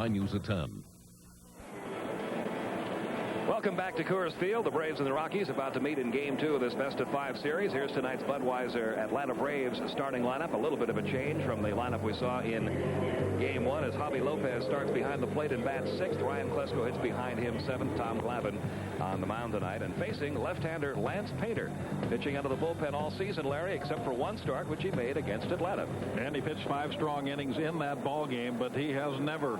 I News at 10. Welcome back to Coors Field. The Braves and the Rockies about to meet in Game 2 of this best-of-5 series. Here's tonight's Budweiser Atlanta Braves starting lineup. A little bit of a change from the lineup we saw in Game 1 as Javi Lopez starts behind the plate and bats 6th. Ryan Klesko hits behind him 7th. Tom Glavine on the mound tonight. And facing left-hander Lance Painter, pitching out of the bullpen all season, Larry, except for one start, which he made against Atlanta. And he pitched 5 strong innings in that ball game, but he has never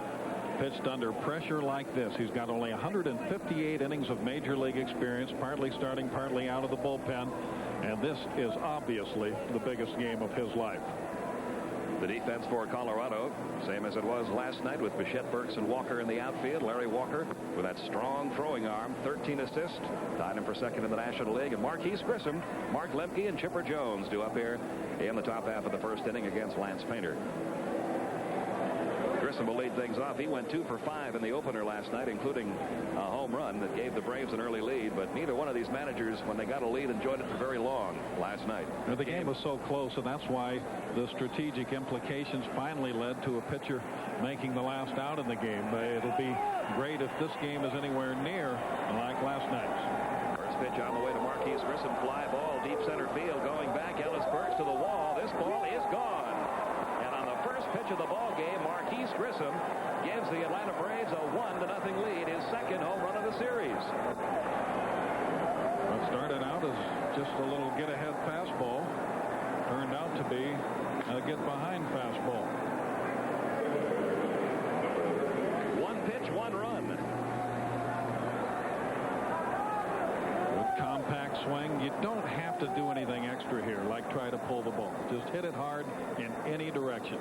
pitched under pressure like this. He's got only 158 innings of major league experience, partly starting, partly out of the bullpen, and this is obviously the biggest game of his life. The defense for Colorado, same as it was last night with Bichette, Burks, and Walker in the outfield. Larry Walker with that strong throwing arm, 13 assists, tied him for second in the National League. And Marquise Grissom, Mark Lemke, and Chipper Jones do up here in the top half of the first inning against Lance Painter. Grissom will lead things off. He went 2 for 5 in the opener last night, including a home run that gave the Braves an early lead. But neither one of these managers, when they got a lead, enjoyed it for very long last night. Now, the game was so close, and that's why the strategic implications finally led to a pitcher making the last out in the game. But it'll be great if this game is anywhere near like last night's. First pitch on the way to Marquise Grissom. Fly ball, deep center field. Going back, Ellis Burks to the wall. This ball is gone. And on the first pitch of the ball game, Marquise Grissom gives the Atlanta Braves a 1-0 lead, his second home run of the series. What started out as just a little get-ahead fastball turned out to be a get-behind fastball. One pitch, one run. With compact swing, you don't have to do anything extra here, like try to pull the ball. Just hit it hard in any direction.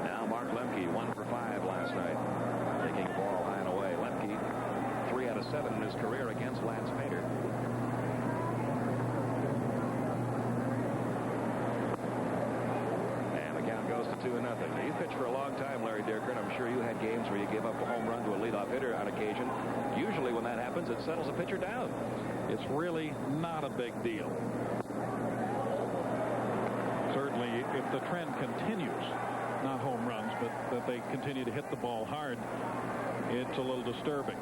Now Mark Lemke, 1 for 5 last night, taking the ball high and away. Lemke, 3 out of 7 in his career against Lance Painter. And the count goes to 2-0. Now, you pitched for a long time, Larry Dierker, and I'm sure you had games where you give up a home run to a leadoff hitter on occasion. Usually when that happens, it settles a pitcher down. It's really not a big deal. Certainly, if the trend continues, not home runs, but that they continue to hit the ball hard, it's a little disturbing.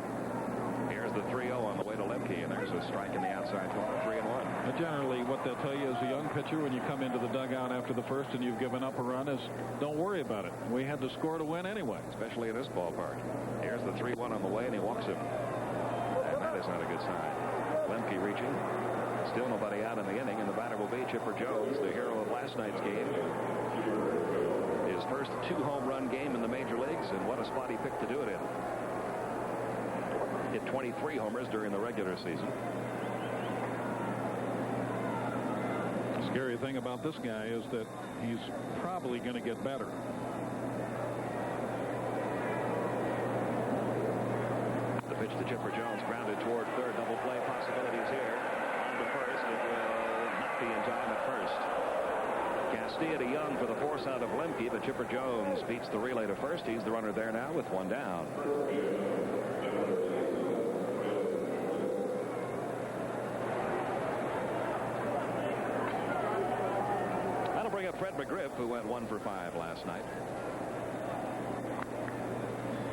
Here's the 3-0 on the way to Lemke, and there's a strike in the outside corner, 3-1. Generally, what they'll tell you as a young pitcher when you come into the dugout after the first and you've given up a run is, don't worry about it. We had to score to win anyway. Especially in this ballpark. Here's the 3-1 on the way, and he walks him. And that is not a good sign. Lemke reaching. Still nobody out in the inning, and the batter will be Chipper Jones, the hero of last night's game. His first 2-home-run game in the major leagues, and what a spot he picked to do it in. Hit 23 homers during the regular season. The scary thing about this guy is that he's probably going to get better. The pitch to Chipper Jones, grounded toward third. Double play possibilities here. On to first. It will not be in time at first. Castilla to Young for the force out of Lemke, but Chipper Jones beats the relay to first. He's the runner there now with one down. That'll bring up Fred McGriff, who went 1 for 5 last night.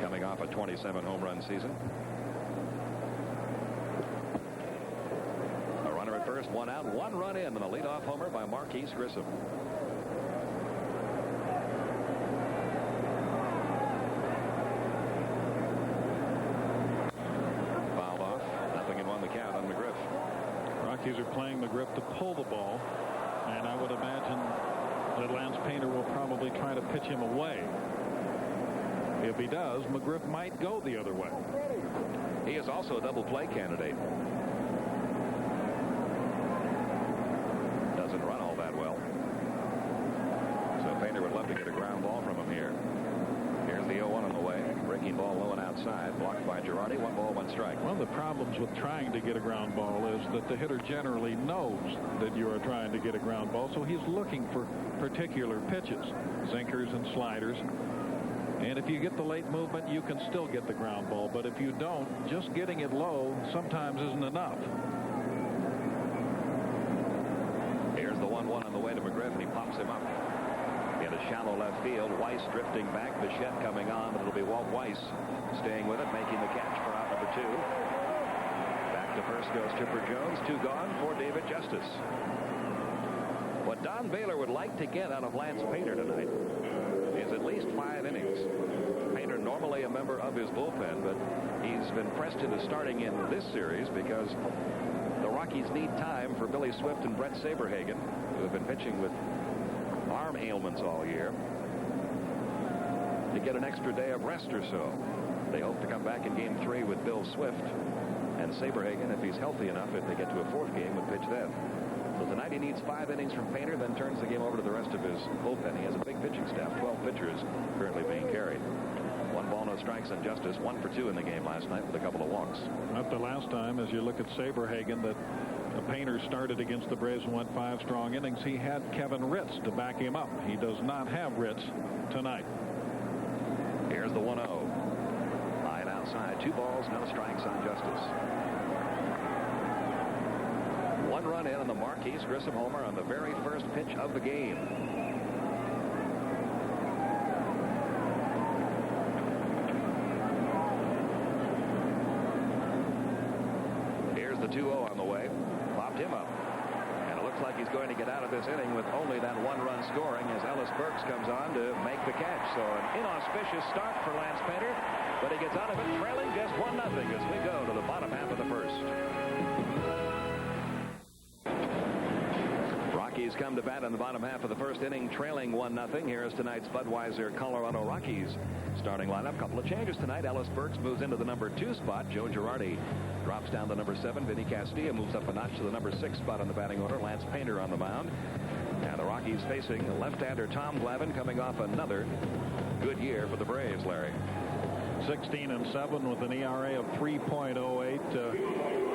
Coming off a 27 home run season. A runner at first, one out, one run in, and a leadoff homer by Marquise Grissom. Fouled off, 0-1 the count on McGriff. Rockies are playing McGriff to pull the ball, and I would imagine that Lance Painter will probably try to pitch him away. If he does, McGriff might go the other way. He is also a double play candidate. Doesn't run all that well. So Painter would love to get a ground ball from him here. Here's the 0-1 on the way. Breaking ball low and outside. Blocked by Girardi. 1 ball, 1 strike. One of the problems with trying to get a ground ball is that the hitter generally knows that you are trying to get a ground ball, so he's looking for particular pitches, sinkers and sliders. And if you get the late movement, you can still get the ground ball. But if you don't, just getting it low sometimes isn't enough. Here's the 1-1 on the way to McGriff, and he pops him up. He had a shallow left field. Weiss drifting back. Bichette coming on, but it'll be Walt Weiss staying with it, making the catch for out number 2. Back to first goes Chipper Jones. 2 gone for David Justice. What Don Baylor would like to get out of Lance Painter tonight is at least 5 innings. Painter normally a member of his bullpen, but he's been pressed into starting in this series because the Rockies need time for Billy Swift and Brett Saberhagen, who have been pitching with arm ailments all year, to get an extra day of rest or so. They hope to come back in Game 3 with Bill Swift, and Saberhagen, if he's healthy enough, if they get to a 4th game, would pitch then. So tonight he needs 5 innings from Painter, then turns the game over to the rest of his bullpen. He has a big pitching staff, 12 pitchers currently being carried. 1 ball, no strikes on Justice. 1 for 2 in the game last night with a couple of walks. Not the last time, as you look at Saberhagen, that Painter started against the Braves and went 5 strong innings. He had Kevin Ritz to back him up. He does not have Ritz tonight. Here's the 1-0. Line outside. 2 balls, no strikes on Justice. 1 run in on the Marquise Grissom homer on the very first pitch of the game. Here's the 2-0 on the way. Popped him up. And it looks like he's going to get out of this inning with only that 1-run scoring as Ellis Burks comes on to make the catch. So an inauspicious start for Lance Painter, but he gets out of it trailing just 1-0 as we go to the bottom half of the first. Rockies come to bat in the bottom half of the first inning, trailing 1-0. Here is tonight's Budweiser Colorado Rockies starting lineup. Couple of changes tonight. Ellis Burks moves into the number 2 spot. Joe Girardi drops down to number 7. Vinny Castilla moves up a notch to the number 6 spot on the batting order. Lance Painter on the mound. And the Rockies facing left-hander Tom Glavine, coming off another good year for the Braves, Larry. 16-7 with an ERA of 3.08.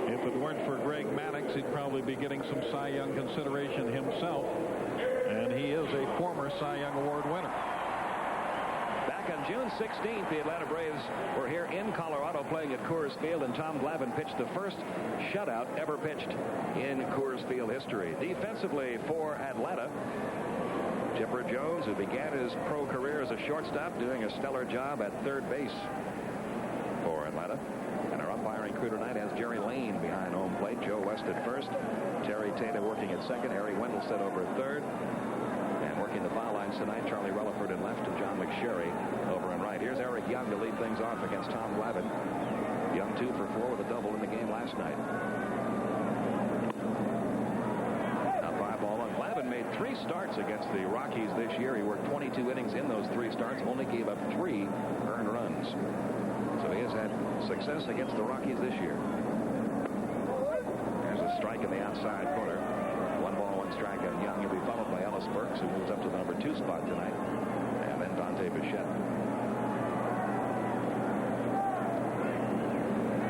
If it weren't for Greg Maddux, he'd probably be getting some Cy Young consideration himself. And he is a former Cy Young Award winner. Back on June 16th, the Atlanta Braves were here in Colorado playing at Coors Field, and Tom Glavine pitched the first shutout ever pitched in Coors Field history. Defensively for Atlanta, Chipper Jones, who began his pro career as a shortstop, doing a stellar job at third base for Atlanta. And our umpiring crew tonight has Jerry Lane behind home plate, Joe West at first, Terry Taylor working at second, Harry Wendelstedt over at third, and working the foul lines tonight, Charlie Relaford in left and John McSherry over in right. Here's Eric Young to lead things off against Tom Glavine. Young 2 for 4 with a double in the game last night. Now 5 ball on. Glavine made 3 starts against the Rockies this year. He worked 22 innings in those 3 starts, only gave up 3 earned runs. So he has had success against the Rockies this year. There's a strike in the outside corner. 1 ball, 1 strike on Young. He'll be followed by Ellis Burks, who moves up to the number 2 spot tonight. And then Dante Bichette.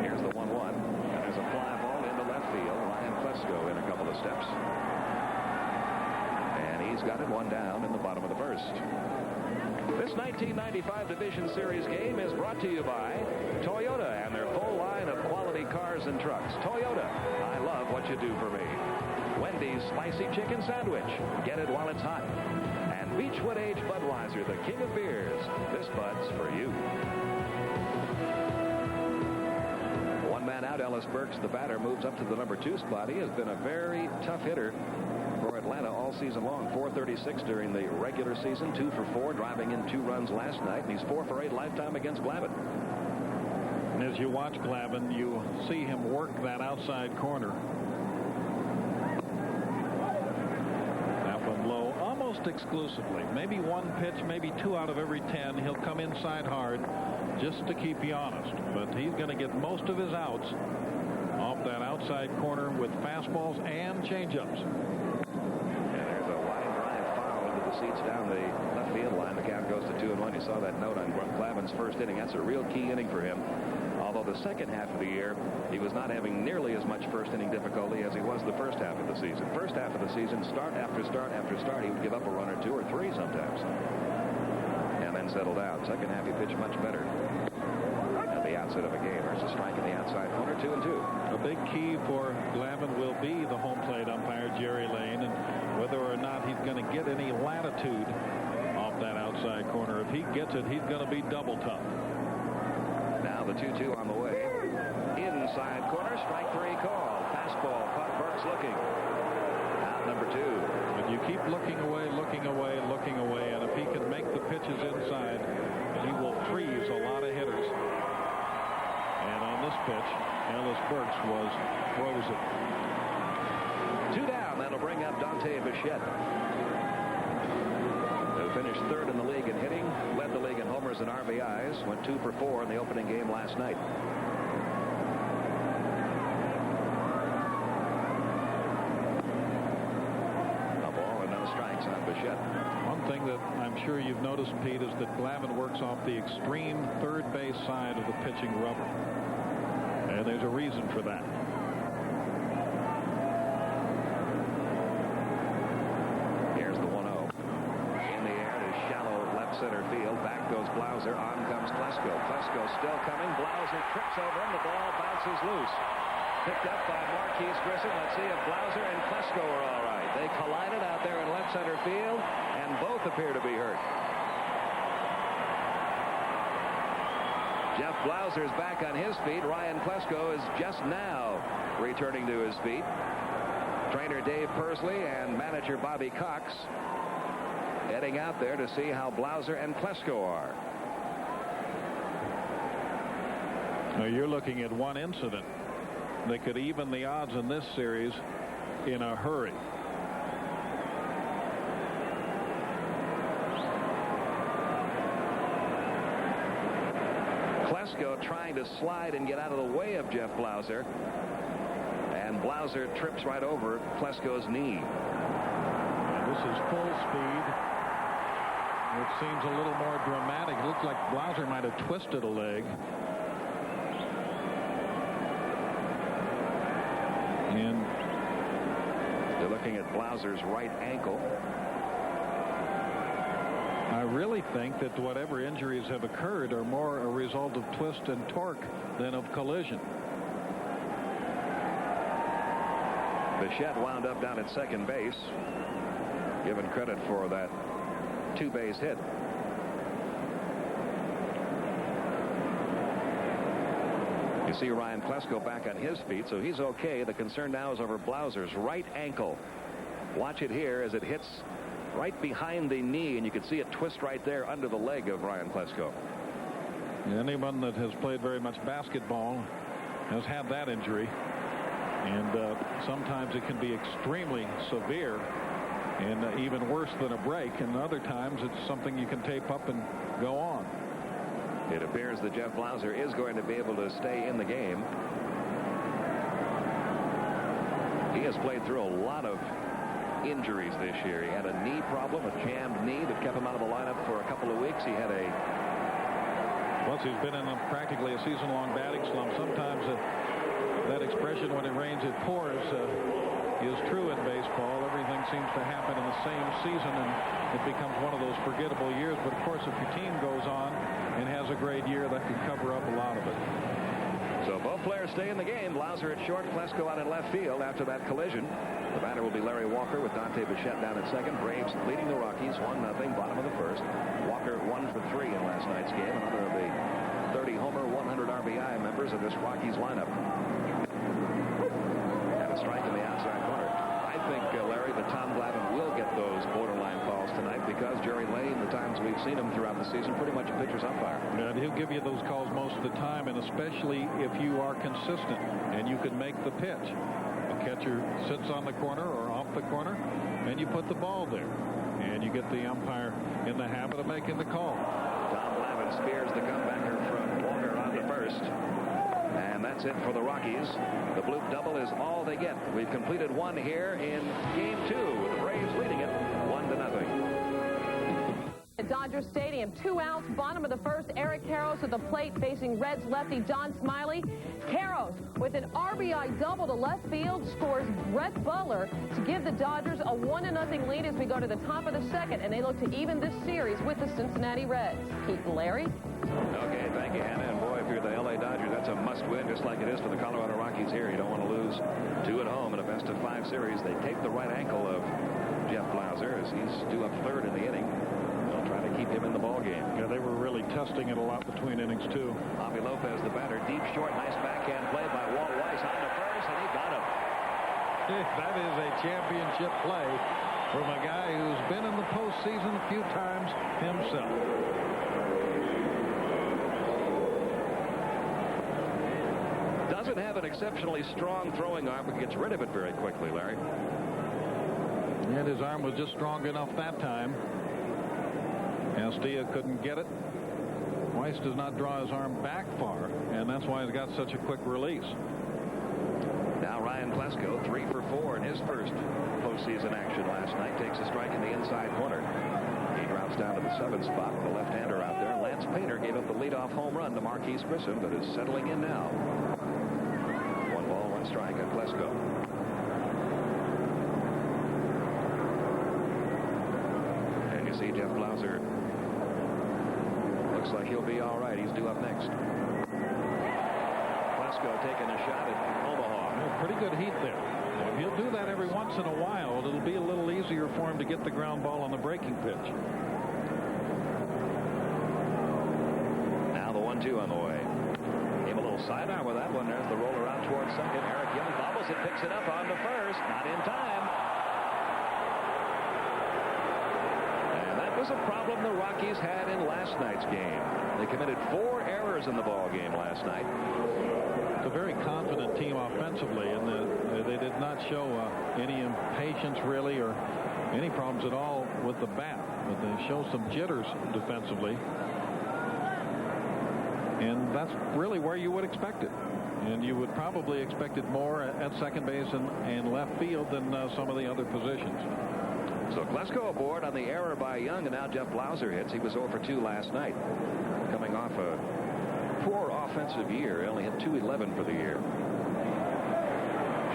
Here's the 1-1. And there's a fly ball into left field. Ryan Klesko in a couple of steps. And he's got it 1 down in the bottom of the first. This 1995 Division Series game is brought to you by Toyota and their full line of quality cars and trucks. Toyota, I love what you do for me. Wendy's Spicy Chicken Sandwich. Get it while it's hot. And Beechwood Age Budweiser, the king of beers. This Bud's for you. 1 man out. Ellis Burks, the batter, moves up to the number 2 spot. He has been a very tough hitter for Atlanta all season long. 436 during the regular season, 2 for 4, driving in 2 runs last night, and he's 4 for 8 lifetime against Glavine. And as you watch Glavine, you see him work that outside corner. That one low almost exclusively. Maybe 1 pitch, maybe 2 out of every 10. He'll come inside hard just to keep you honest. But he's going to get most of his outs off that outside corner with fastballs and changeups. Seats down the left field line. The count goes to 2-1. You saw that note on Glavine's first inning. That's a real key inning for him. Although the second half of the year, he was not having nearly as much first inning difficulty as he was the first half of the season. First half of the season, start after start after start, he would give up a run or 2 or 3 sometimes, and then settle down. Second half, he pitched much better at the outset of a game. There's a strike in the outside corner, 2-2. A big key for Glavine will be the home plate umpire, Jerry Lane, and whether or not he's going to get any latitude off inside corner. If he gets it, he's going to be double tough. Now the 2-2 on the way. Inside corner, strike 3 call. Fastball, caught Burks looking. Out number 2. But you keep looking away, and if he can make the pitches inside, he will freeze a lot of hitters. And on this pitch, Ellis Burks was frozen. 2 down. That'll bring up Dante Bichette, who finished 3rd in the league in hitting, led the league in homers and RBIs, went 2 for 4 in the opening game last night. A ball and no strikes on Bichette. One thing that I'm sure you've noticed, Pete, is that Glavine works off the extreme third base side of the pitching rubber. And there's a reason for that. Here's the 1-0. In the air to shallow left center field. Back goes Blauser. On comes Klesko. Klesko still coming. Blauser trips over him. The ball bounces loose. Picked up by Marquise Grissom. Let's see if Blauser and Klesko are all right. They collided out there in left center field, and both appear to be hurt. Jeff Blauser's back on his feet. Ryan Klesko is just now returning to his feet. Trainer Dave Pursley and manager Bobby Cox heading out there to see how Blauser and Klesko are. Now you're looking at one incident that could even the odds in this series in a hurry. Klesko trying to slide and get out of the way of Jeff Blauser, and Blauser trips right over Klesko's knee. And this is full speed. It seems a little more dramatic. It looks like Blauser might have twisted a leg. And they're looking at Blauser's right ankle. I really think that whatever injuries have occurred are more a result of twist and torque than of collision. Bichette wound up down at second base, given credit for that 2-base hit. You see Ryan Klesko back on his feet, so he's okay. The concern now is over Blauser's right ankle. Watch it here as it hits right behind the knee, and you can see it twist right there under the leg of Ryan Klesko. Anyone that has played very much basketball has had that injury, and sometimes it can be extremely severe and even worse than a break, and other times it's something you can tape up and go on. It appears that Jeff Blauser is going to be able to stay in the game. He has played through a lot of injuries this year. He had a knee problem, a jammed knee that kept him out of the lineup for a couple of weeks. He had a... Plus, he's been in practically a season-long batting slump. Sometimes that expression, when it rains, it pours, is true in baseball. Everything seems to happen in the same season, and it becomes one of those forgettable years. But, of course, if your team goes on and has a great year, that can cover up a lot of it. So both players stay in the game. Blauser at short, Klesko out in left field after that collision. The batter will be Larry Walker with Dante Bichette down at second. Braves leading the Rockies 1-0, bottom of the first. Walker 1 for 3 in last night's game. Another of the 30-homer, 100 RBI members of this Rockies lineup. And a strike in the outside corner. I think, Larry, that Tom Glavine will get those borderline calls tonight because Jerry Lane, the times we've seen him throughout the season, pretty much a pitcher's umpire. And he'll give you those calls most of the time, and especially if you are consistent and you can make the pitch. The catcher sits on the corner or off the corner, and you put the ball there, and you get the umpire in the habit of making the call. Tom Glavine spears the comebacker from Walker on the first. And that's it for the Rockies. The bloop double is all they get. We've completed one here in Game 2 with the Braves leading it 1-0. At Dodger Stadium, 2 outs, bottom of the first. Eric Karros at the plate facing Reds lefty Don Smiley. Karros with an RBI double to left field scores Brett Butler to give the Dodgers a 1-0 lead as we go to the top of the second, and they look to even this series with the Cincinnati Reds. Pete and Larry. Okay, thank you, Hannah. And boy, if you're the LA Dodgers, that's a must-win, just like it is for the Colorado Rockies here. You don't want to lose 2 at home in a best-of-5 series. They tape the right ankle of Jeff Blauser as he's due up third in the inning. They'll try to keep keep him in the ball game. Yeah, they were really testing it a lot between innings, too. Javi Lopez, the batter, deep short, nice backhand play by Walt Weiss on to first, and he got him. That is a championship play from a guy who's been in the postseason a few times himself. Doesn't have an exceptionally strong throwing arm, but gets rid of it very quickly, Larry. And his arm was just strong enough that time. Castilla couldn't get it. Weiss does not draw his arm back far, and that's why he's got such a quick release. Now Ryan Klesko, 3 for 4 in his first postseason action last night. Takes a strike in the inside corner. He drops down to the 7th spot with a left-hander out there. Lance Painter gave up the leadoff home run to Marquise Grissom, but is settling in now. 1 ball, 1 strike on Klesko. And you see Jeff Blauser. Looks like he'll be all right. He's due up next. Klesko taking a shot at Omaha. Pretty good heat there. If he'll do that every once in a while, it'll be a little easier for him to get the ground ball on the breaking pitch. Now the 1-2 on the way. Gave a little sidearm with that one. There's the roller out towards second. Eric Young bobbles it, picks it up on to first. Not in time. And that was a problem the Rockies had in last night's game. They committed 4 errors in the ball game last night. It's a very confident team offensively, and they did not show any impatience really or any problems at all with the bat, but they show some jitters defensively, and that's really where you would expect it. And you would probably expect it more at second base and left field than some of the other positions. So Klesko aboard on the error by Young, and now Jeff Blauser hits. He was 0 for 2 last night, coming off a poor offensive year. He only hit .211 for the year.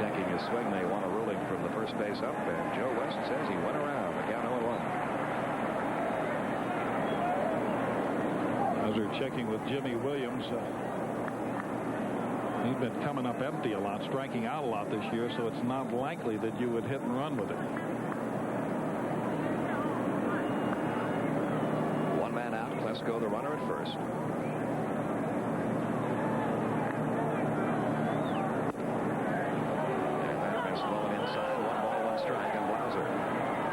Checking his swing, they want a ruling from the first base up, and Joe West says he went around. The count 0-1. As they're checking with Jimmy Williams, he's been coming up empty a lot, striking out a lot this year, so it's not likely that you would hit and run with it. 1 man out. Klesko, the runner at first.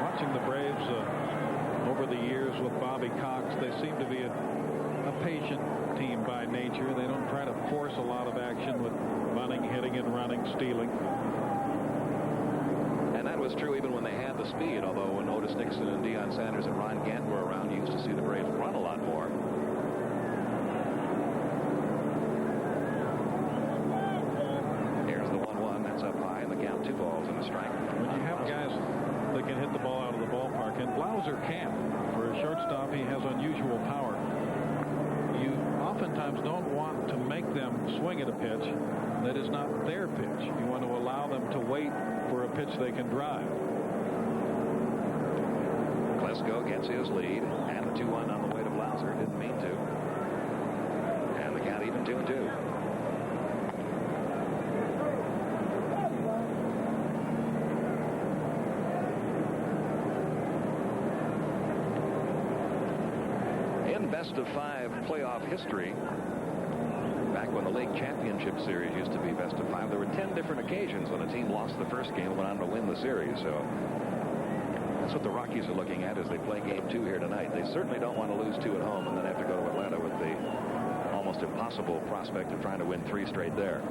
Watching the Braves over the years with Bobby Cox, they seem to be a patient team by nature. They don't try to force a lot of action with running, hitting, and running, stealing. And that was true even when they had the speed, although when Otis Nixon and Deion Sanders and Ron Gant were around, you used to see the Braves run a lot more. Here's the 1-1. That's up high, and the count 2 balls and a strike. When you have guys that can hit the ball out of the ballpark, and Blauser can. For a shortstop, he has unusual power. You oftentimes don't want to make them swing at a pitch that is not their pitch. You want to allow them to wait for a pitch they can drive. Klesko gets his lead, and the 2-1 on the way to Blauser. Didn't mean to. And the count even 2-2. Best of 5 playoff history. Back when the League Championship Series used to be best of 5, there were 10 different occasions when a team lost the first game and went on to win the series. So that's what the Rockies are looking at as they play game 2 here tonight. They certainly don't want to lose 2 at home and then have to go to Atlanta with the almost impossible prospect of trying to win 3 straight there.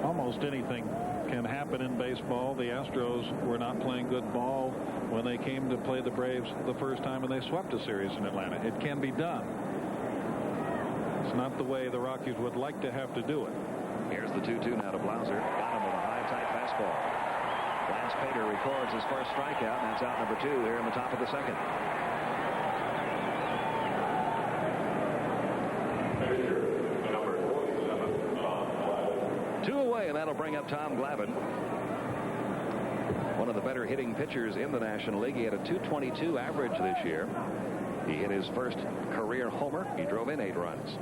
Almost anything can happen in baseball. The Astros were not playing good ball when they came to play the Braves the first time, and they swept a series in Atlanta. It can be done. It's not the way the Rockies would like to have to do it. Here's the 2-2 now to Blauser. Got him with a high, tight fastball. Lance Painter records his first strikeout, and that's out number 2 here in the top of the second. And that'll bring up Tom Glavine, one of the better hitting pitchers in the National League. He had a .222 average this year. He hit his first career homer. He drove in 8 runs.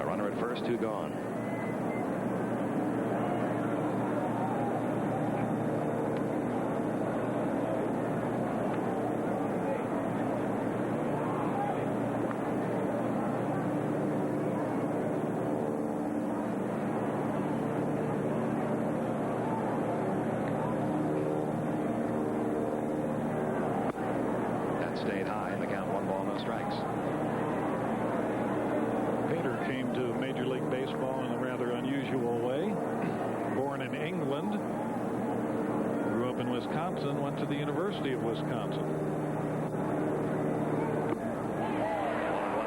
A runner at first, 2 gone. and went to the University of Wisconsin. 1-1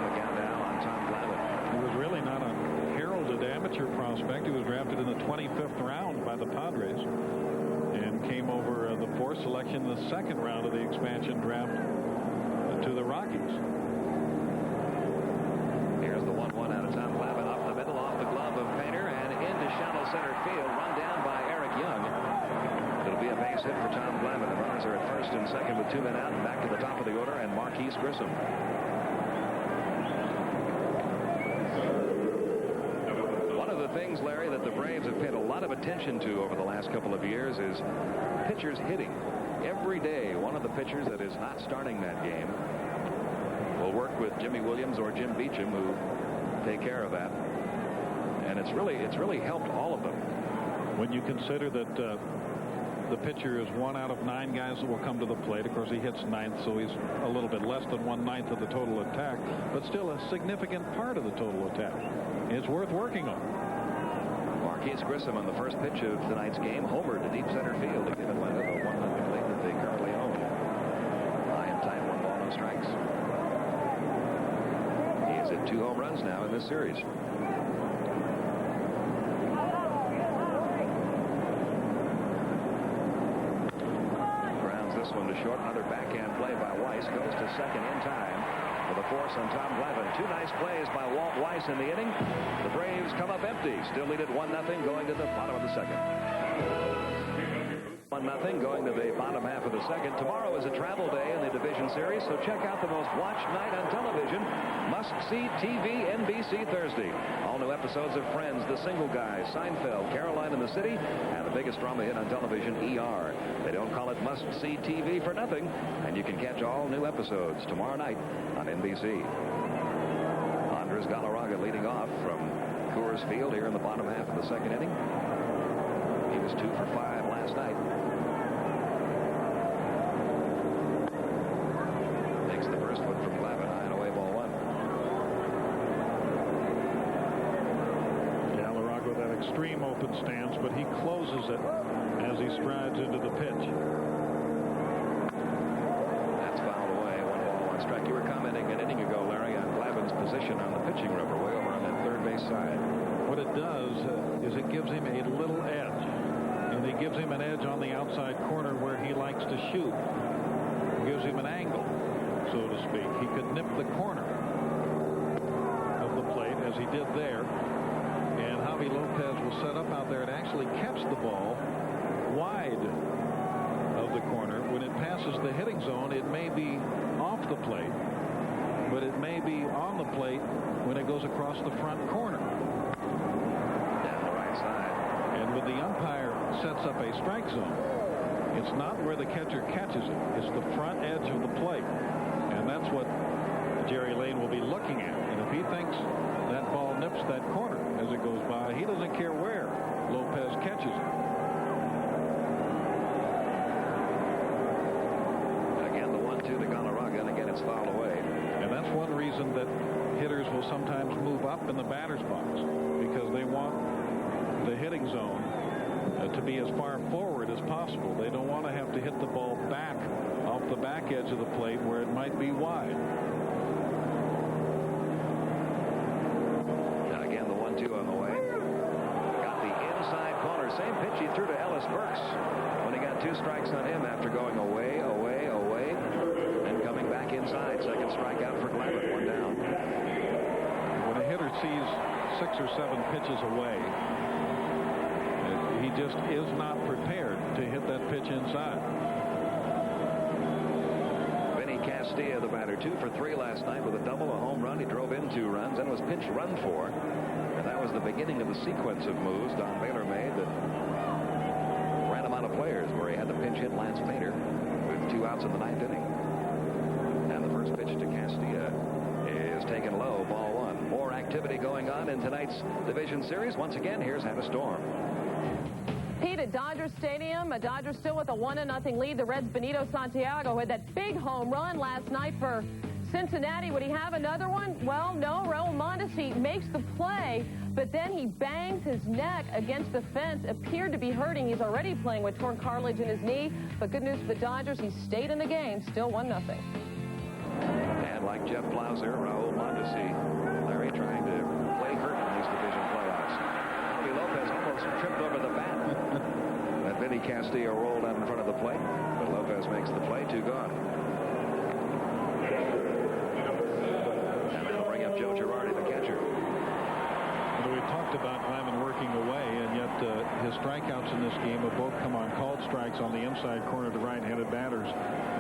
the count now on Tom Glavine. He was really not a heralded amateur prospect. He was drafted in the 25th round by the Padres and came over the 4th selection in the 2nd round of the expansion draft to the Rockies. Here's the 1-1 out of Tom Glavine, up the middle, off the glove of Painter, and into shallow center field, run down by Eric Young. It'll be a base hit for Tom Glavine. The runners are at 1st and 2nd with 2 men out, and back to the top of the order, and Marquise Grissom. One of the things, Larry, that the Braves have paid a lot of attention to over the last couple of years is pitchers hitting. Every day, one of the pitchers that is not starting that game will work with Jimmy Williams or Jim Beecham, who take care of that. And it's really helped all of them. When you consider that the pitcher is 1 out of 9 guys that will come to the plate. Of course, he hits 9th, so he's a little bit less than 1/9 of the total attack, but still a significant part of the total attack. It's worth working on. Marquise Grissom on the first pitch of tonight's game homered to deep center field to give Atlanta the 1-0 lead that they currently own. High and tight, 1 ball, no strikes. He has hit 2 home runs now in this series. Grounds this one to short. Another backhand play by Weiss. Goes to 2nd in time with a force on Tom Glavine. 2 nice plays by Walt Weiss in the inning. The Braves come up empty. Still lead at 1-0 going to the bottom of the 2nd. 1-0 going to the bottom half of the 2nd. Tomorrow is a travel day in the division series, so check out the most watched night on television. Must-see TV NBC Thursday. All new episodes of Friends, The Single Guys, Seinfeld, Caroline in the City, and the biggest drama hit on television, ER. They don't call it must-see TV for nothing, and you can catch all new episodes tomorrow night on NBC. Andres Galarraga leading off from Coors Field here in the bottom half of the 2nd inning. He was 2 for 5 last night. Takes the first one from Glavine, high and away, ball 1. Galarraga with that extreme open stance, but he closes it as he strides into the pitch. That's fouled away. 1 ball, 1 strike. You were commenting an inning ago, Larry, on Glavine's position on the pitching rubber, way over on that 3rd base side. What it does is it gives him a little edge, and it gives him an edge on the outside corner where he likes to shoot. It gives him an angle, so to speak. He could nip the corner of the plate as he did there, and Javi Lopez will set up out there and actually catch the ball wide of the corner. When it passes the hitting zone, it may be off the plate, but it may be on the plate when it goes across the front corner. Down the right side. And when the umpire sets up a strike zone, it's not where the catcher catches it. It's the front edge of the plate. And that's what Jerry Lane will be looking at. And if he thinks that ball nips that corner as it goes by, he doesn't care where Lopez catches it. Again, the 1-2 to Galarraga, and again it's fouled away. And that's one reason that hitters will sometimes move up in the batter's box, because they want the hitting zone to be as far forward as possible. They don't want to have to hit the ball back off the back edge of the plate where it might be wide. And again, the 1-2 on the way. Got the inside corner. Same pitch he threw to Ellis Burks when he got 2 strikes on him after going away, and coming back inside. 2nd strikeout for Glavine, 1 down. When a hitter sees 6 or 7 pitches away, he just is not prepared to hit that pitch inside. Vinny Castilla, the batter, 2 for 3 last night with a double, a home run. He drove in 2 runs and was pinch run for. And that was the beginning of the sequence of moves Don Baylor made that ran him out of players, where he had to pinch hit Lance Painter with 2 outs in the 9th inning. And the first pitch to Castilla is taken low, ball 1. More activity going on in tonight's division series. Once again, here's Hannah Storm. Pete, at Dodger Stadium, Dodgers still with a 1-0 lead. The Reds' Benito Santiago had that big home run last night for Cincinnati, would he have another one? Well, no. Raul Mondesi makes the play, but then he bangs his neck against the fence. Appeared to be hurting. He's already playing with torn cartilage in his knee. But good news for the Dodgers, he stayed in the game. Still 1-0. And like Jeff Blauser, Raul Mondesi, Larry trying to play hurt in these division playoffs. Tony Lopez almost tripped over the bat. And Vinny Castillo rolled out in front of the plate, but Lopez makes the play. 2 gone. And that'll bring up Joe Girardi, the catcher. We talked about Lyman working away, and yet his strikeouts in this game have both come on called strikes on the inside corner to right-handed batters,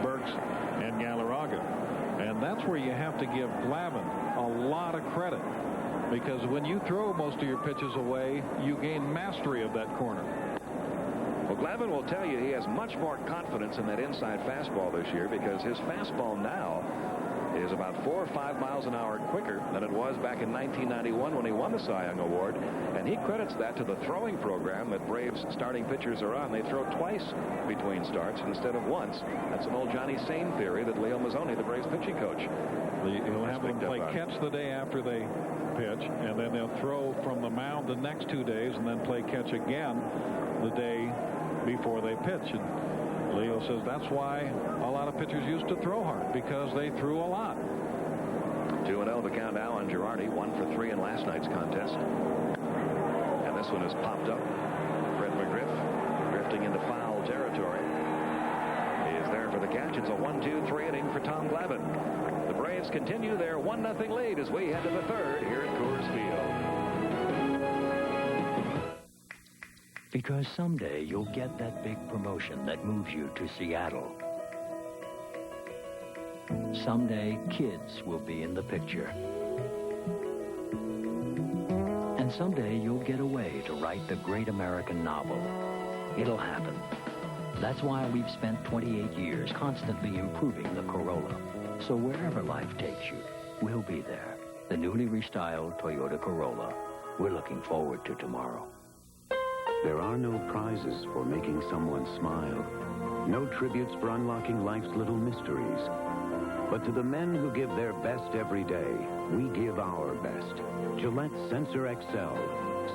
Burks and Galarraga. And that's where you have to give Glavine a lot of credit, because when you throw most of your pitches away, you gain mastery of that corner. Well, Glavine will tell you he has much more confidence in that inside fastball this year, because his fastball now is about 4 or 5 miles an hour quicker than it was back in 1991 when he won the Cy Young Award. And he credits that to the throwing program that Braves starting pitchers are on. They throw twice between starts instead of once. That's an old Johnny Sane theory that Leo Mazzoni, the Braves pitching coach, He'll have them play catch the day after they pitch, and then they'll throw from the mound the next 2 days, and then play catch again the day before they pitch. And Leo says that's why a lot of pitchers used to throw hard, because they threw a lot. 2-0 the count now on Girardi, 1 for 3 in last night's contest. And this one is popped up. Fred McGriff drifting into foul territory. He is there for the catch. It's a 1-2-3 inning for Tom Glavine. The Braves continue their 1-0 lead as we head to the third here at Coors Field. Because someday you'll get that big promotion that moves you to Seattle. Someday kids will be in the picture. And someday you'll get away to write the great American novel. It'll happen. That's why we've spent 28 years constantly improving the Corolla. So wherever life takes you, we'll be there. The newly restyled Toyota Corolla. We're looking forward to tomorrow. There are no prizes for making someone smile. No tributes for unlocking life's little mysteries. But to the men who give their best every day, we give our best. Gillette Sensor XL.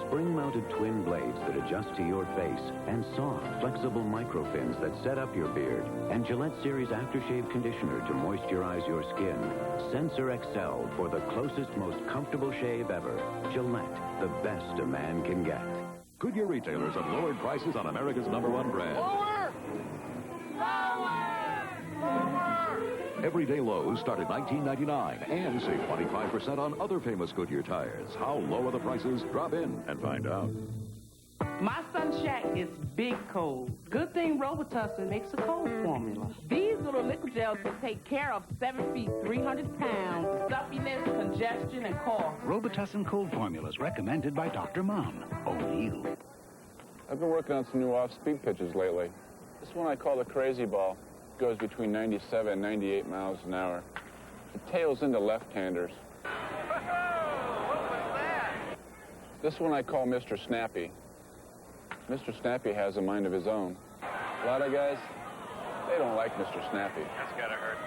Spring-mounted twin blades that adjust to your face, and soft, flexible microfins that set up your beard, and Gillette Series Aftershave Conditioner to moisturize your skin. Sensor XL for the closest, most comfortable shave ever. Gillette, the best a man can get. Goodyear retailers have lowered prices on America's #1 brand. Lower! Lower! Lower! Everyday lows start at $19.99 and save 25% on other famous Goodyear tires. How low are the prices? Drop in and find out. My son Shaq gets big colds. Good thing Robitussin makes a cold formula. These little liquid gels can take care of 7 feet, 300 pounds, stuffiness, congestion, and cough. Robitussin cold formulas recommended by Dr. Mom. O'Neill. I've been working on some new off-speed pitches lately. This one I call the crazy ball. It goes between 97 and 98 miles an hour. It tails into left-handers. What was that? This one I call Mr. Snappy. Mr. Snappy has a mind of his own. A lot of guys, they don't like Mr. Snappy. That's gotta hurt.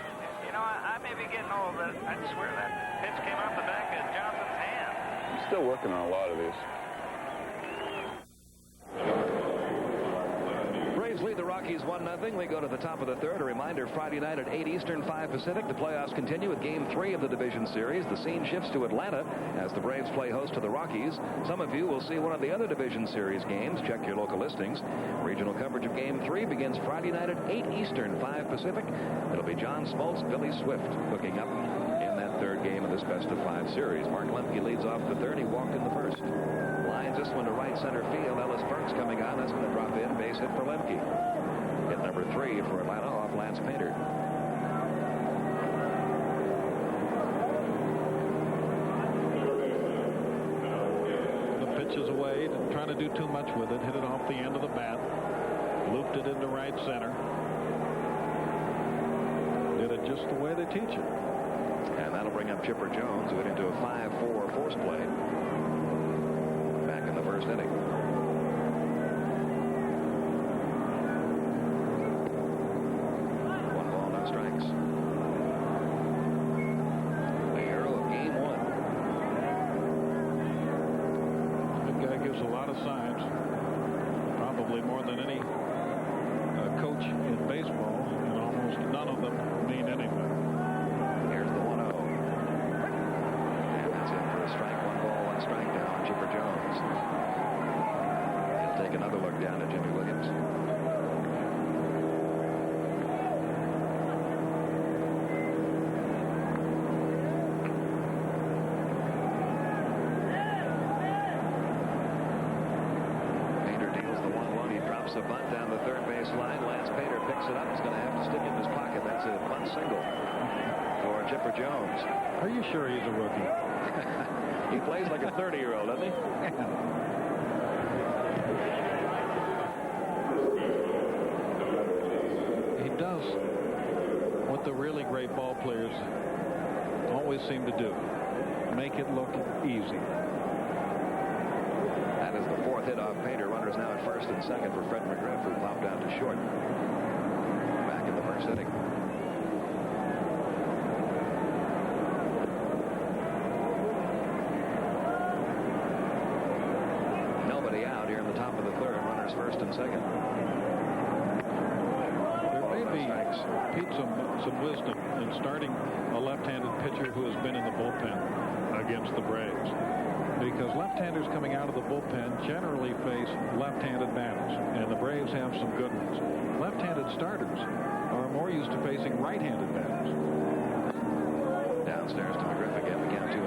You know, I may be getting old, but I swear that pitch came off the back of Johnson's hand. I'm still working on a lot of these. Braves lead the Rockies 1-0. We go to the top of the third. A reminder, Friday night at 8 Eastern, 5 Pacific. The playoffs continue with Game 3 of the division series. The scene shifts to Atlanta as the Braves play host to the Rockies. Some of you will see one of the other division series games. Check your local listings. Regional coverage of Game 3 begins Friday night at 8 Eastern, 5 Pacific. It'll be John Smoltz, Billy Swift hooking up in that third game of this best-of-5 series. Mark Lemke leads off the third. He walked in the first. Lines this one to right center field. Ellis Burks coming on. That's going to drop in. Base hit for Lemke. Hit number 3 for Atlanta off Lance Painter. The pitch is away. Didn't try to do too much with it. Hit it off the end of the bat. Looped it into right center. Did it just the way they teach it. And that'll bring up Chipper Jones, who hit into a 5-4 force play back in the first inning. than any coach in baseball, and almost none of them mean anything. Here's the 1-0. And that's it for a strike. 1 ball, 1 strike down on Chipper Jones. He'll take another look down at Jimmy Williams. A bunt down the third base line. Lance Pater picks it up. He's going to have to stick it in his pocket. That's a bunt single for Chipper Jones. Are you sure he's a rookie? He plays like a 30-year-old, doesn't he? He does what the really great ball players always seem to do. Make it look easy. That is the 4th hit off Pater. Runners now at first and second for Fred McGriff, who popped out to short back in the first inning. Nobody out here in the top of the third. Runners first and second. There may be, Pete, some wisdom in starting a left-handed pitcher who has been in the bullpen against the Braves. Because left-handers coming out of the bullpen generally face left-handed batters, and the Braves have some good ones. Left-handed starters are more used to facing right-handed batters. Downstairs to McGriff again. The count 2-0.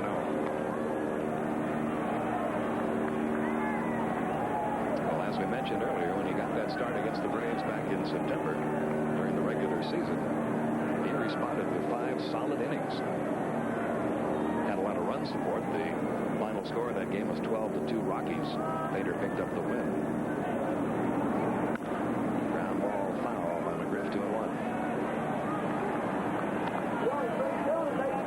Well, as we mentioned earlier, when he got that start against the Braves back in September during the regular season, he responded with 5 solid innings. Had a lot of run support. The final score of that game was 12-2 Rockies. Pater picked up the win. Ground ball foul by McGriff, 2-1.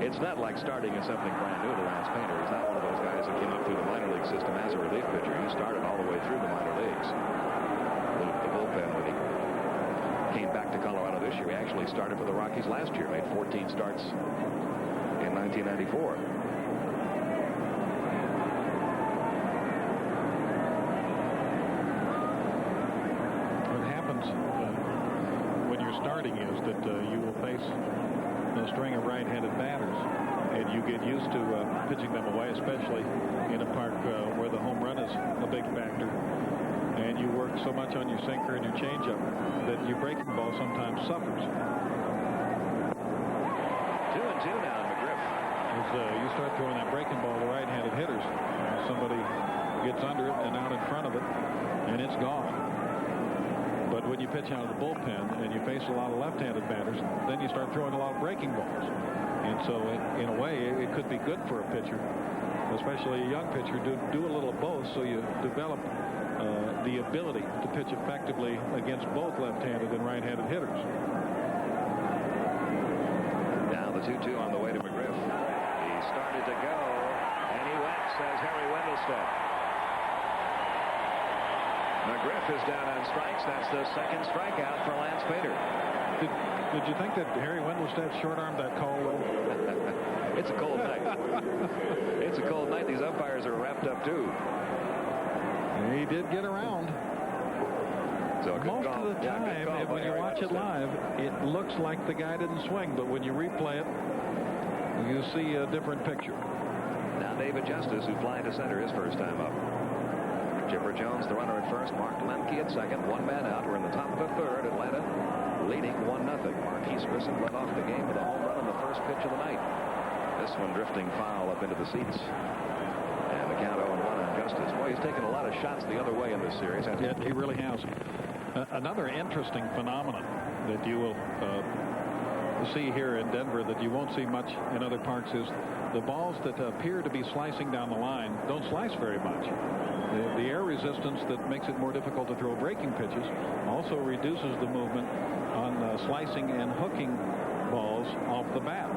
It's not like starting in something brand new to Lance Pater. He's not one of those guys that came up through the minor league system as a relief pitcher. He started all the way through the minor leagues. The bullpen, when he came back to Colorado this year, he actually started for the Rockies last year. Made 14 starts in 1994. When you're starting is that you will face a string of right-handed batters, and you get used to pitching them away, especially in a park where the home run is a big factor, and you work so much on your sinker and your changeup that your breaking ball sometimes suffers. 2-2 now, McGriff. As you start throwing that breaking ball to right-handed hitters, somebody gets under it and out in front of it, and it's gone. But when you pitch out of the bullpen and you face a lot of left-handed batters, then you start throwing a lot of breaking balls. And so, in a way, it could be good for a pitcher, especially a young pitcher, to do a little of both, so you develop the ability to pitch effectively against both left-handed and right-handed hitters. Now the 2-2 on the way to McGriff. He started to go, and he went, says Harry Wendelstedt. McGriff is down on strikes. That's the second strikeout for Lance Pater. Did you think that Harry Wendelstedt short-armed that call a little? It's a cold night. It's a cold night. These umpires are wrapped up, too. He did get around. So most of the time, when you watch it live, it looks like the guy didn't swing, but when you replay it, you see a different picture. Now David Justice, who flied to center his first time up. Chipper Jones, the runner at first. Mark Lemke at second. 1 man out. We're in the top of the third. Atlanta leading 1-0. Marquise Grissom led off the game with a home run on the first pitch of the night. This one drifting foul up into the seats. And the count 0-1 on Justice. Boy, he's taken a lot of shots the other way in this series. Yeah, he really has. Another interesting phenomenon that you will see here in Denver that you won't see much in other parks is the balls that appear to be slicing down the line don't slice very much. The air resistance that makes it more difficult to throw breaking pitches also reduces the movement on slicing and hooking balls off the bat.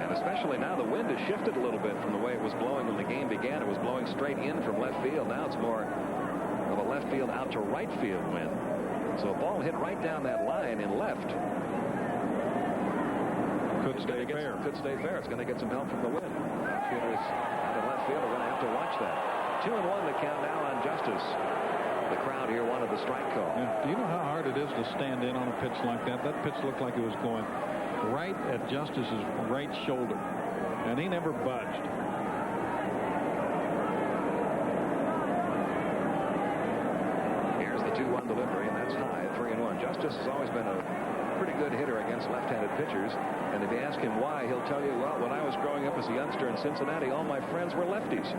And especially now the wind has shifted a little bit from the way it was blowing when the game began. It was blowing straight in from left field. Now it's more of a left field out to right field wind. So a ball hit right down that line in left. Could stay fair. Could stay fair. It's going to get some help from the wind. Outfielders out in left field are going to have to watch that. 2-1 the count now on Justice. The crowd here wanted the strike call. Yeah. Do you know how hard it is to stand in on a pitch like that? That pitch looked like it was going right at Justice's right shoulder, and he never budged. Here's the 2-1 delivery, and that's high, 3-1. Justice has always been a pretty good hitter against left-handed pitchers, and if you ask him why, he'll tell you, well, when I was growing up as a youngster in Cincinnati, all my friends were lefties.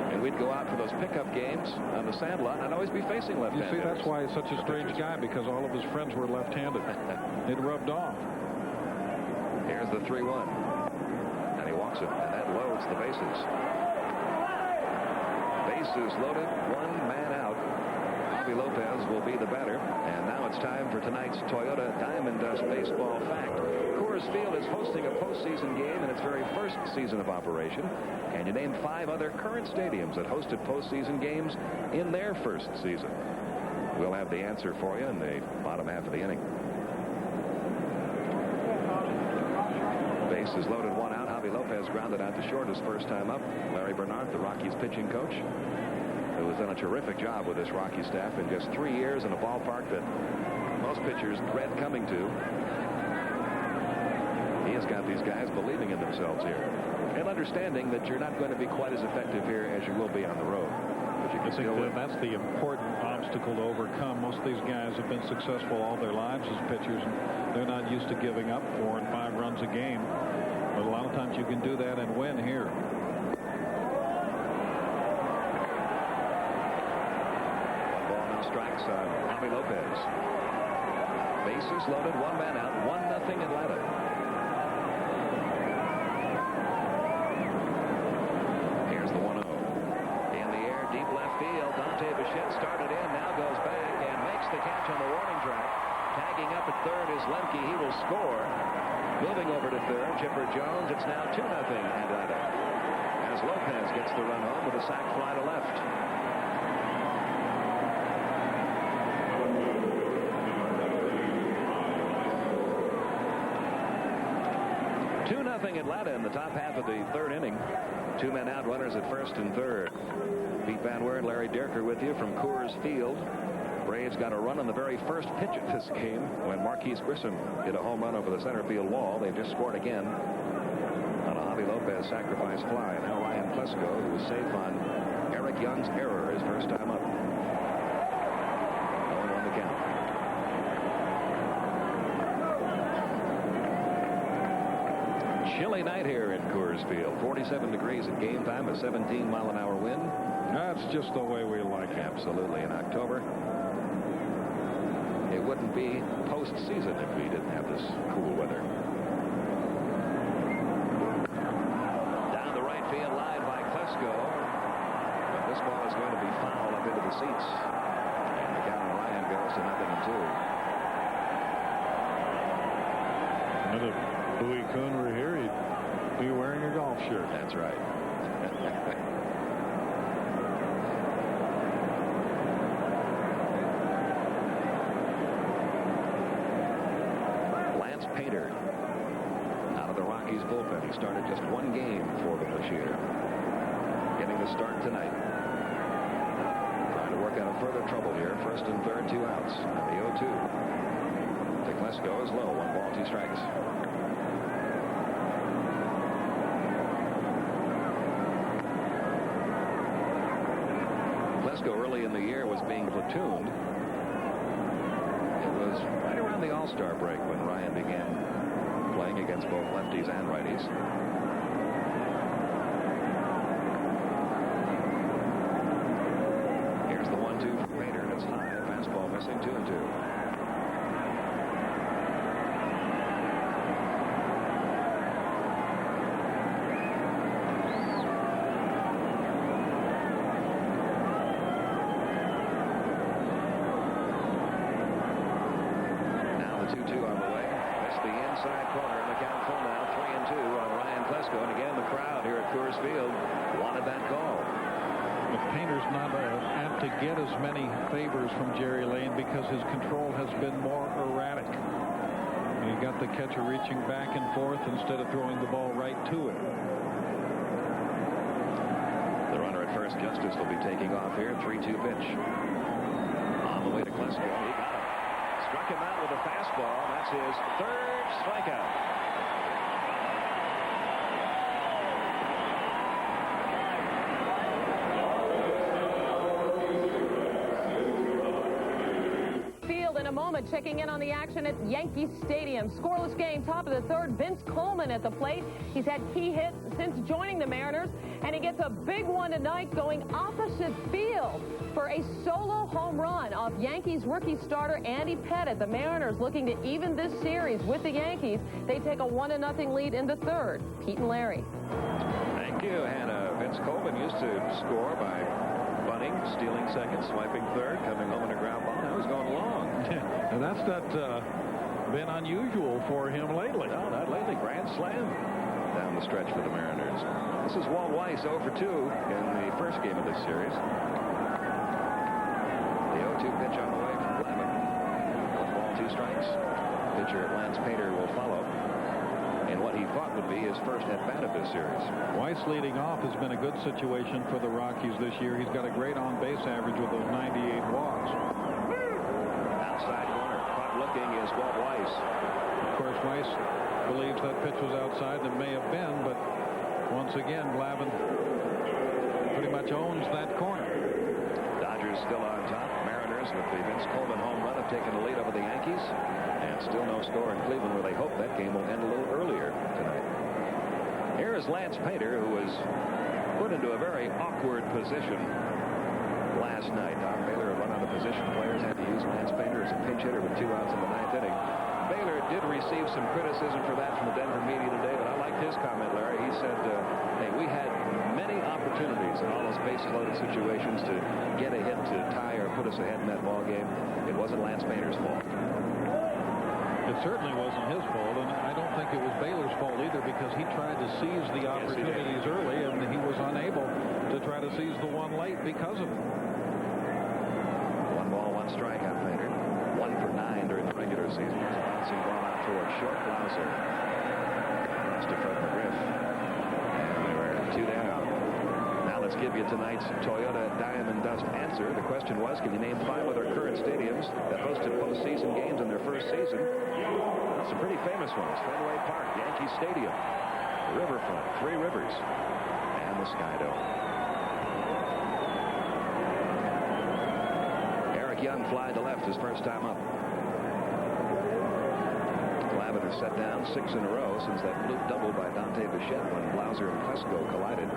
And we'd go out for those pickup games on the Sandlot, and I'd always be facing left-handed. You see, that's why he's such a strange guy, because all of his friends were left-handed. It rubbed off. Here's the 3-1. And he walks it, and that loads the bases. Bases loaded, 1 man out. Javi Lopez will be the batter. And now it's time for tonight's Toyota Diamond Dust Baseball Fact. Coors Field is hosting a postseason game in its very first season of operation. Can you name 5 other current stadiums that hosted postseason games in their first season? We'll have the answer for you in the bottom half of the inning. Bases loaded, 1 out. Javi Lopez grounded out to short his first time up. Larry Bernard, the Rockies pitching coach, who has done a terrific job with this Rocky staff in just 3 years in a ballpark that most pitchers dread coming to. He has got these guys believing in themselves here and understanding that you're not going to be quite as effective here as you will be on the road. But you can still win. That's the important obstacle to overcome. Most of these guys have been successful all their lives as pitchers, and they're not used to giving up 4 and 5 runs a game. But a lot of times you can do that and win here. Strikes on Javi Lopez. Bases loaded, 1 man out, 1-0 Atlanta. Here's the 1-0. In the air, deep left field. Dante Bichette started in, now goes back and makes the catch on the warning track. Tagging up at third is Lemke. He will score. Moving over to third, Chipper Jones. It's now 2-0 Atlanta. As Lopez gets the run home with a sac fly to left. 2-0 Atlanta in the top half of the third inning. 2 men out, runners at first and third. Pete Van Weer and Larry Dierker with you from Coors Field. Braves got a run on the very first pitch of this game when Marquise Grissom hit a home run over the center field wall. They just scored again on a Javi Lopez sacrifice fly. Now Ryan Plesko, who was safe on Eric Young's error his first time up. 0-1 the count. Chilly night here in Coors Field. 47 degrees at game time, a 17-mile-an-hour wind. That's just the way we like it. Absolutely. In October, it wouldn't be postseason if we didn't have this cool weather. Down the right field line by Klesko. But this ball is going to be fouled up into the seats. And the count on Ryan goes to 0-2. If Bowie Kuhn were here, he'd be wearing a golf shirt. That's right. Lance Painter out of the Rockies bullpen. He started just 1 game for them this year. Getting the start tonight. Trying to work out of further trouble here. First and third, 2 outs. And the 0-2. Klesko is low, 1 ball, 2 strikes. Klesko early in the year was being platooned. It was right around the All-Star break when Ryan began playing against both lefties and righties. Here's the 1-2 from Painter, and it's high. Fastball missing, 2-2. Get as many favors from Jerry Lane because his control has been more erratic. He got the catcher reaching back and forth instead of throwing the ball right to it. The runner at first, Justice, will be taking off here. 3-2 pitch. way to Klesko. He got him. Struck him out with a fastball. That's his third strikeout. In a moment, checking in on the action at Yankee Stadium. Scoreless game, top of the third. Vince Coleman at the plate. He's had key hits since joining the Mariners, and he gets a big one tonight going opposite field for a solo home run off Yankees rookie starter Andy Pettitte. The Mariners looking to even this series with the Yankees. They take a 1-0 lead in the third. Pete and Larry. Thank you, Hannah. Vince Coleman used to score by bunting, stealing second, swiping third, coming home in a ground ball. Now he's going long. And that's not been unusual for him lately. No, not lately. Grand slam down the stretch for the Mariners. This is Walt Weiss 0 for 2 in the first game of this series. The 0-2 pitch on the way from Glavine. 1 ball, 2 strikes. Pitcher Lance Painter will follow in what he thought would be his first at-bat of this series. Weiss leading off has been a good situation for the Rockies this year. He's got a great on-base average with those 98 walks. Outside corner, caught looking is Walt Weiss. Of course, Weiss believes that pitch was outside, and it may have been, but once again, Glavine pretty much owns that corner. Dodgers still on top. Mariners with the Vince Coleman home run have taken the lead over the Yankees. And still no score in Cleveland, where they hope that game will end a little earlier tonight. Here is Lance Painter, who was put into a very awkward position last night. Don Baylor had run out of position. Players had to use Lance Painter as a pinch hitter with 2 outs in the 9th inning. Baylor did receive some criticism for that from the Denver media today, but I liked his comment, Larry. He said, hey, we had many opportunities in all those bases-loaded situations to get a hit to tie or put us ahead in that ball game. It wasn't Lance Painter's fault. It certainly wasn't his fault, and I don't think it was Baylor's fault either, because he tried to seize the opportunities early, and he was unable to try to seize the one late because of it. 1 ball, 1 strike on Painter. 1 for 9 during the regular season. Bouncing ball out towards short. Blauser. That's to Fred McGriff. And they were 2 down. Now let's give you tonight's Toyota Diamond Dust answer. The question was, can you name 5 other current stadiums that hosted postseason games in their first season? Some pretty famous ones. Fenway Park, Yankee Stadium, Riverfront, 3 Rivers, and the Skydome. Eric Young fly to left his first time up. Glavine has set down 6 in a row since that fluke double by Dante Bichette when Blauser and Klesko collided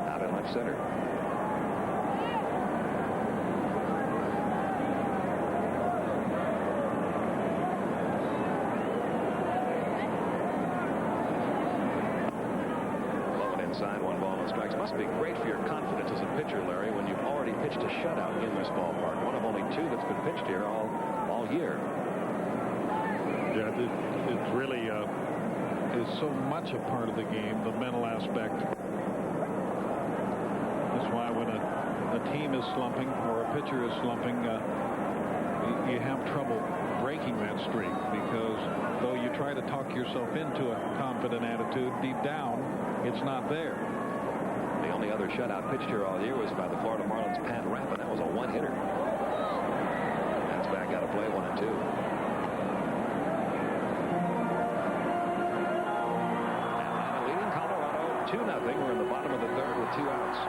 out in left center. Inside, 1 ball, 1 strikes. Must be great for your confidence as a pitcher, Larry, when you've already pitched a shutout in this ballpark. One of only 2 that's been pitched here all year. Yeah, it really is so much a part of the game, the mental aspect. That's why when a team is slumping or a pitcher is slumping, you have trouble breaking that streak, because though you try to talk yourself into a confident attitude, deep down, it's not there. The only other shutout pitched here all year was by the Florida Marlins' Pat Rapp, and that was a 1-hitter. That's back out of play, 1 and 2. Atlanta leading Colorado 2-0. We're in the bottom of the third with 2 outs.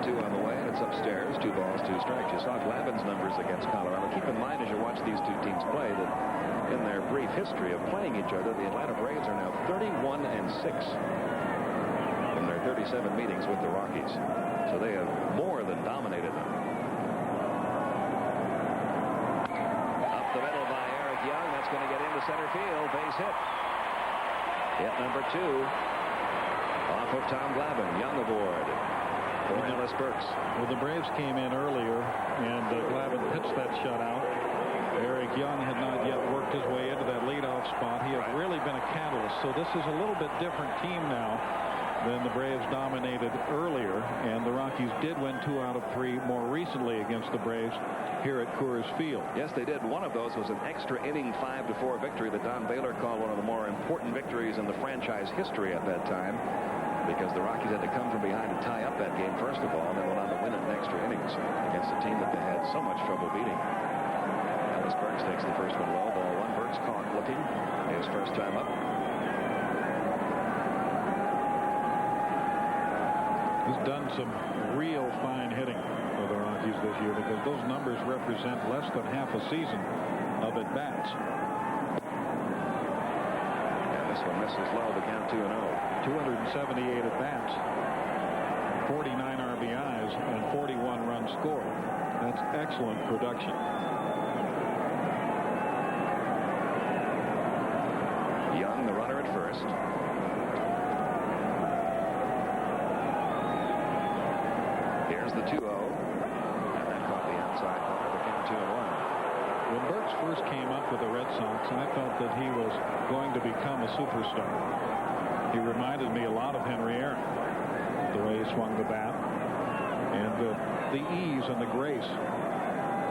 On the way, and it's upstairs. 2 balls, 2 strikes. You saw Glavine's numbers against Colorado. Keep in mind as you watch these 2 teams play that in their brief history of playing each other, the Atlanta Braves are now 31 and 6 in their 37 meetings with the Rockies. So they have more than dominated them. Up the middle by Eric Young. That's going to get into center field. Base hit. Hit number 2 off of Tom Glavine. Young aboard. Cornelius Burks. Well, the Braves came in earlier, and Glavine pitched that shutout. Eric Young had not yet worked his way into that leadoff spot. He has really been a catalyst. So this is a little bit different team now then the Braves dominated earlier, and the Rockies did win 2 out of 3 more recently against the Braves here at Coors Field. Yes, they did. One of those was an extra inning 5-4 victory that Don Baylor called one of the more important victories in the franchise history at that time, because the Rockies had to come from behind to tie up that game first of all, and then went on to win it in extra innings against a team that they had so much trouble beating. Ellis Burks takes the first one low, ball 1. Burks caught looking his first time up. He's done some real fine hitting for the Rockies this year, because those numbers represent less than half a season of at-bats. Yeah, this one misses low, the count 2-0. 278 at-bats, 49 RBIs, and 41 runs scored. That's excellent production. Young, the runner at first. Here's the 2-0. And that caught the outside corner. The count 2-1. When Burks first came up with the Red Sox, I felt that he was going to become a superstar. He reminded me a lot of Henry Aaron, the way he swung the bat, and the ease and the grace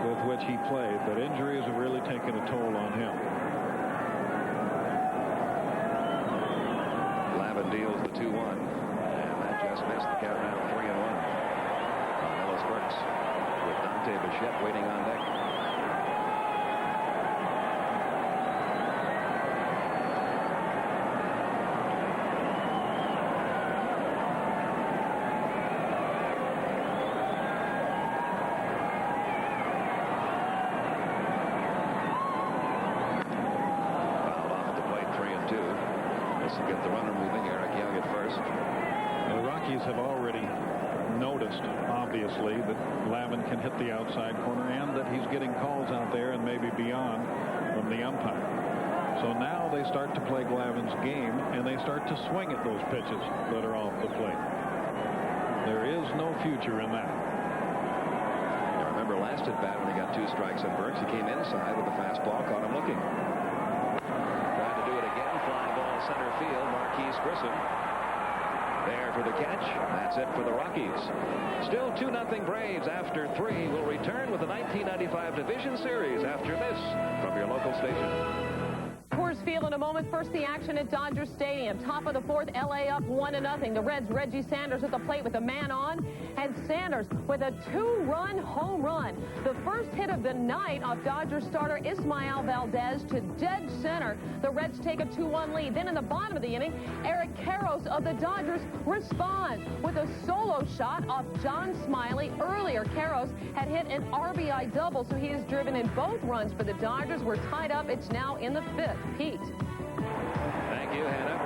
with which he played. But injuries have really taken a toll on him. Lavin deals the 2-1, and that just missed. The count now 3-1 on Ellis Burks, with Dante Bichette waiting on deck. Get the runner moving. Eric Young at first. The Rockies have already noticed, obviously, that Lavin can hit the outside corner, and that he's getting calls out there and maybe beyond from the umpire. So now they start to play Glavin's game, and they start to swing at those pitches that are off the plate. There is no future in that. I remember last at bat when he got 2 strikes on Burks, he came inside with a fastball, caught him looking. Center field, Marquise Grissom there for the catch. That's it for the Rockies. Still 2-0 Braves after 3. Will return with the 1995 Division Series after this from your local station. Coors Field in a moment. First, the action at Dodger Stadium. Top of the 4th, LA up 1-0. The Reds, Reggie Sanders at the plate with a man on, and Sanders with a 2-run home run. The first hit of the night off Dodger starter Ismael Valdez to dead center. The Reds take a 2-1 lead. Then in the bottom of the inning, Eric Karros of the Dodgers responds with a solo shot off John Smiley. Earlier, Karros had hit an RBI double, so he has driven in both runs for the Dodgers. We're tied up. It's now in the 5th. Pete. Thank you, Hannah.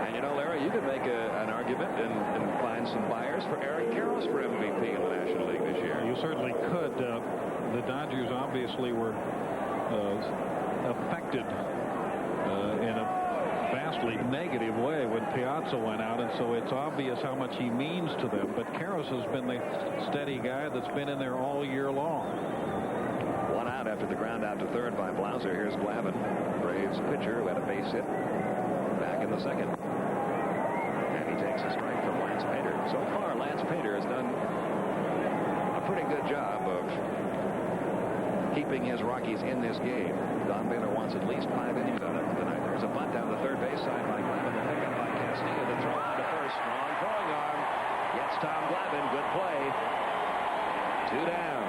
And you know, Larry, you could make an argument and find some buyers for Eric Karros for MVP in the National League this year. You certainly could. The Dodgers obviously were affected in a vastly negative way when Piazza went out, and so it's obvious how much he means to them. But Karros has been the steady guy that's been in there all year long. 1 out after the ground out to third by Blauser. Here's Glavin, Braves pitcher who had a base hit back in the 2nd. And he takes a strike from Lance Painter. So far, Lance Painter has done a pretty good job of keeping his Rockies in this game. Don Baylor wants at least 5 innings out of it tonight. There's a bunt down the third base side by Glavin. The pickup by Castillo. The throw on to first. Strong throwing arm. Gets Tom Glavin. Good play. 2 down.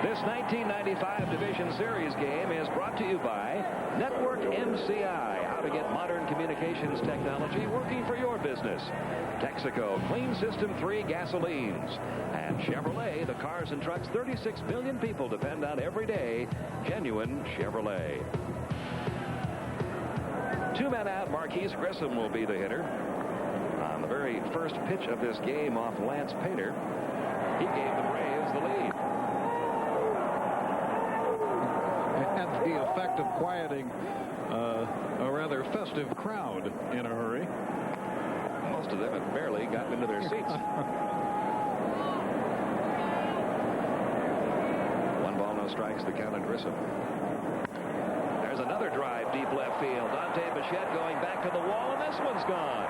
This 1995 Division Series game is brought to you by Network MCI. How to get modern communications technology working for your business. Texaco Clean System 3 gasolines. And Chevrolet, the cars and trucks 36 million people depend on every day. Genuine Chevrolet. 2 men out. Marquise Grissom will be the hitter. On the very first pitch of this game off Lance Painter, he gave the Braves the lead. Had the effect of quieting a rather festive crowd in a hurry. Most of them had barely gotten into their seats. 1 ball, no strikes, the count on Grissom. There's a Another drive deep left field. Dante Bichette going back to the wall, and this one's gone.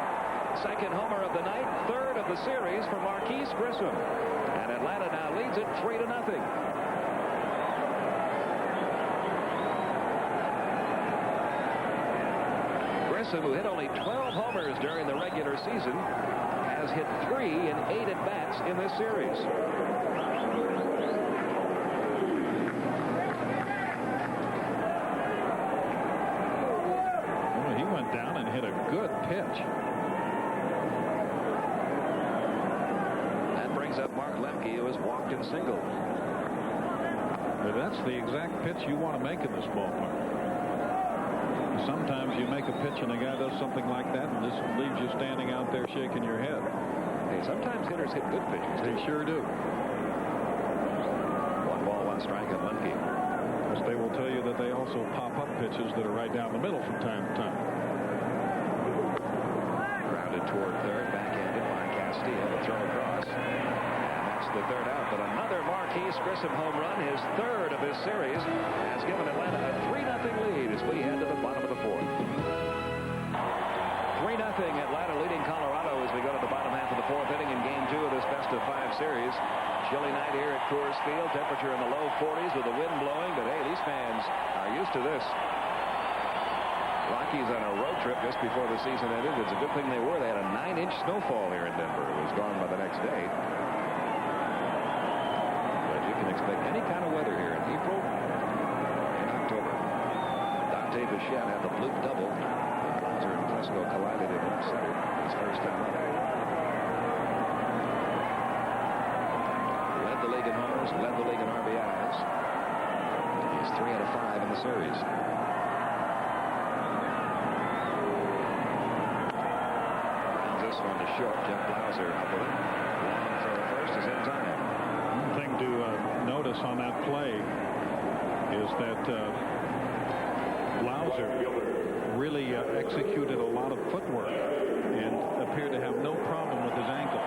Second homer of the night, third of the series for Marquise Grissom. And Atlanta now leads it 3-0. Grissom, who hit only 12 homers during the regular season, has hit 3 in 8 at-bats in this series. Well, he went down and hit a good pitch. That brings up Mark Lemke, who has walked and singled. But that's the exact pitch you want to make in this ballpark. Sometimes you make a pitch and a guy does something like that and just leaves you standing out there shaking your head. Hey, sometimes hitters hit good pitches. They sure do. 1 ball, 1 strike at Lemke. Because they will tell you that they also pop up pitches that are right down the middle from time to time. Grounded toward third, backhanded by Castillo. The throw across. And that's the third out. But another Marquise Grissom home run, his third of this series, has given Atlanta a 3-0 lead as we head to the bottom of the fourth. 3-0 Atlanta leading Colorado as we go to the bottom half of the fourth inning in Game 2 of this best-of-5 series. Chilly night here at Coors Field. Temperature in the low 40s with the wind blowing. But hey, these fans are used to this. Rockies on a road trip just before the season ended. It's a good thing they were. They had a 9-inch snowfall here in Denver. It was gone by the next day. But you can expect any kind of weather here in April and October. Dante Bichette had the bloop double. Lauser and Fresco collided in left center his first time up. Led the league in homers, led the league in RBIs. He's 3 out of 5 in the series. Rounds this one to short. Jeff Lauser up with it. Long throw to first is in time. One thing to notice on that play is that Lauser really executed a lot of footwork and appeared to have no problem with his ankle.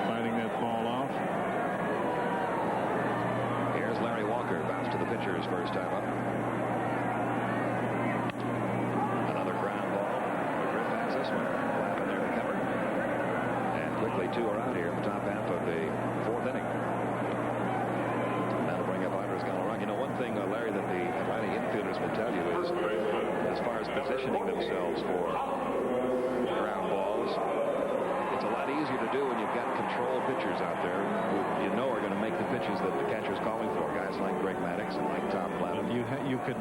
Fighting that ball off. Here's Larry Walker. Bounce to the pitcher his first time up. Another ground ball. Griff has this one. Flapping there to cover. And quickly 2 are out here in the top half of the fourth inning. That'll bring up Andres Galarraga. You know, one thing, Larry, that the Atlanta infielders will tell you is, as far as positioning themselves for ground balls, it's a lot easier to do when you've got control pitchers out there who you know are going to make the pitches that the catcher's calling for. Guys like Greg Maddux and like Tom Glavine. You can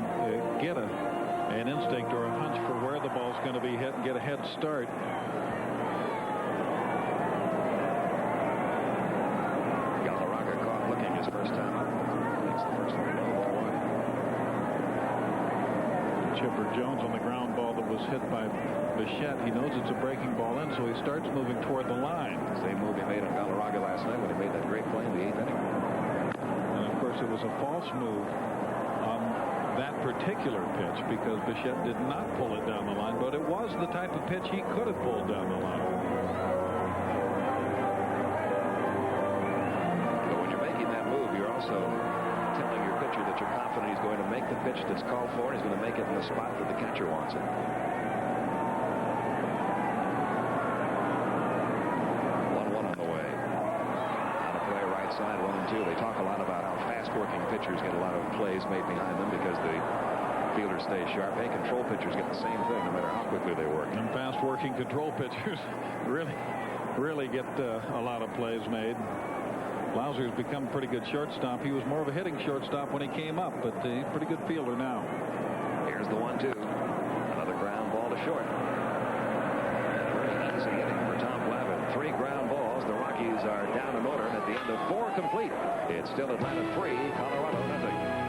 get an instinct or a hunch for where the ball's going to be hit and get a head start. Galarraga caught looking his first time up. Makes the first one 0-1. Chipper Jones on the ground ball that was hit by Bichette. He knows it's a breaking ball in, so he starts moving toward the line. Same move he made on Galarraga last night when he made that great play in the 8th inning. And of course, it was a false move on that particular pitch because Bichette did not pull it down the line, but it was the type of pitch he could have pulled down the line. But when you're making that move, you're also telling your pitcher that you're confident he's going to make the pitch that's called for, and he's going to make it in the spot that the catcher wants it. 1-1 on the way. On the play right side, 1-2. They talk a lot about how fast-working pitchers get a lot of plays made behind them because the fielders stay sharp. Hey, control pitchers get the same thing no matter how quickly they work. And fast-working control pitchers really get a lot of plays made. Lauser's become a pretty good shortstop. He was more of a hitting shortstop when he came up, but he's a pretty good fielder now. Here's the 1-2. Another ground ball to short. Very easy inning for Tom Glavine. 3 ground balls. The Rockies are down in order, and at the end of 4 complete, it's still Atlanta 3, Colorado 0.